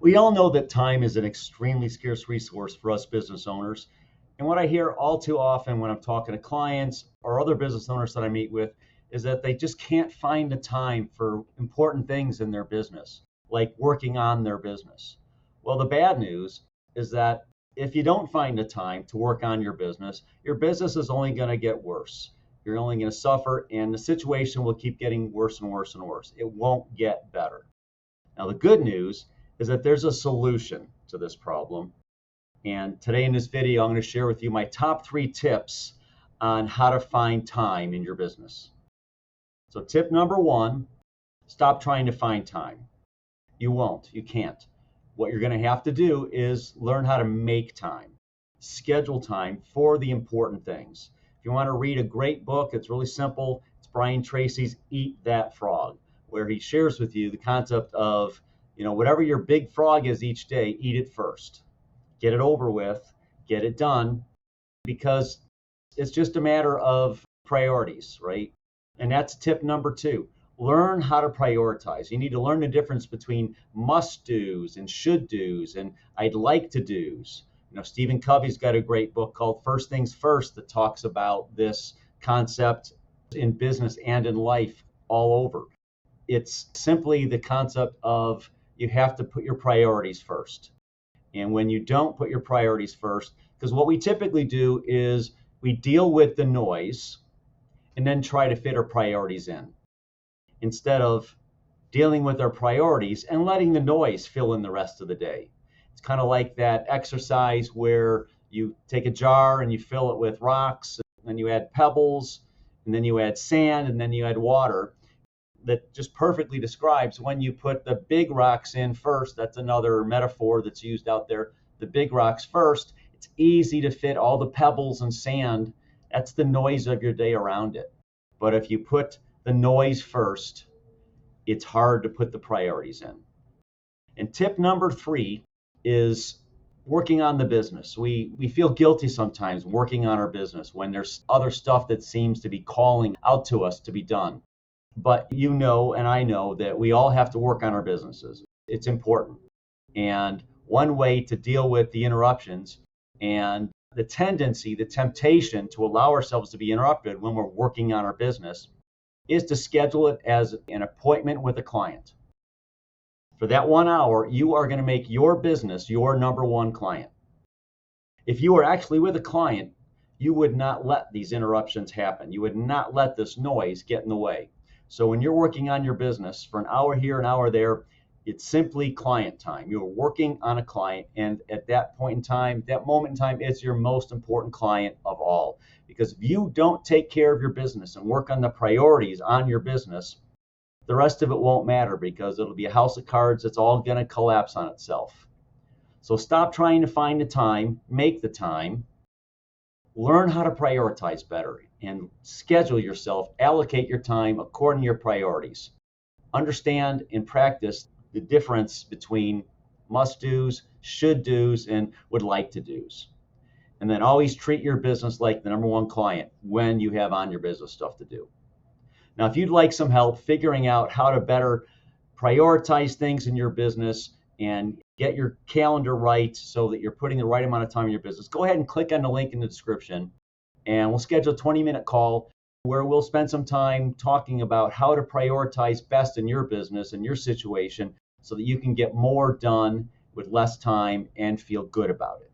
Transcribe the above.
We all know that time is an extremely scarce resource for us business owners. And what I hear all too often when I'm talking to clients or other business owners that I meet with is that they just can't find the time for important things in their business, like working on their business. Well, the bad news is that if you don't find the time to work on your business is only going to get worse. You're only going to suffer, and the situation will keep getting worse and worse and worse. It won't get better. Now, the good news is that there's a solution to this problem. And today in this video, I'm going to share with you my top 3 tips on how to find time in your business. So tip number 1, stop trying to find time. You won't, you can't. What you're going to have to do is learn how to make time, schedule time for the important things. If you want to read a great book, it's really simple. It's Brian Tracy's Eat That Frog, where he shares with you the concept of, whatever your big frog is each day, eat it first. Get it over with, get it done, because it's just a matter of priorities, right? And that's tip number 2. Learn how to prioritize. You need to learn the difference between must-dos and should-dos and I'd like to do's. Stephen Covey's got a great book called First Things First that talks about this concept in business and in life all over. It's simply the concept of you have to put your priorities first. And when you don't put your priorities first, because what we typically do is we deal with the noise and then try to fit our priorities in, instead of dealing with our priorities and letting the noise fill in the rest of the day. It's kind of like that exercise where you take a jar and you fill it with rocks, and then you add pebbles, and then you add sand, and then you add water. That just perfectly describes when you put the big rocks in first. That's another metaphor that's used out there. The big rocks first, it's easy to fit all the pebbles and sand. That's the noise of your day around it. But if you put the noise first, it's hard to put the priorities in. And tip number 3 is working on the business. We feel guilty sometimes working on our business when there's other stuff that seems to be calling out to us to be done. But and I know that we all have to work on our businesses. It's important. And one way to deal with the interruptions and the temptation to allow ourselves to be interrupted when we're working on our business is to schedule it as an appointment with a client. For that 1 hour, you are going to make your business your number 1 client. If you were actually with a client, you would not let these interruptions happen. You would not let this noise get in the way. So when you're working on your business for an hour here, an hour there, it's simply client time. You're working on a client, and at that point in time, that moment in time, it's your most important client of all. Because if you don't take care of your business and work on the priorities on your business, the rest of it won't matter, because it'll be a house of cards that's all going to collapse on itself. So stop trying to find the time, make the time. Learn how to prioritize better and schedule yourself, allocate your time according to your priorities. Understand and practice the difference between must-dos, should-dos, and would like to do's. And then always treat your business like the number 1 client when you have on your business stuff to do. Now, if you'd like some help figuring out how to better prioritize things in your business and get your calendar right so that you're putting the right amount of time in your business, go ahead and click on the link in the description, and we'll schedule a 20-minute call where we'll spend some time talking about how to prioritize best in your business and your situation so that you can get more done with less time and feel good about it.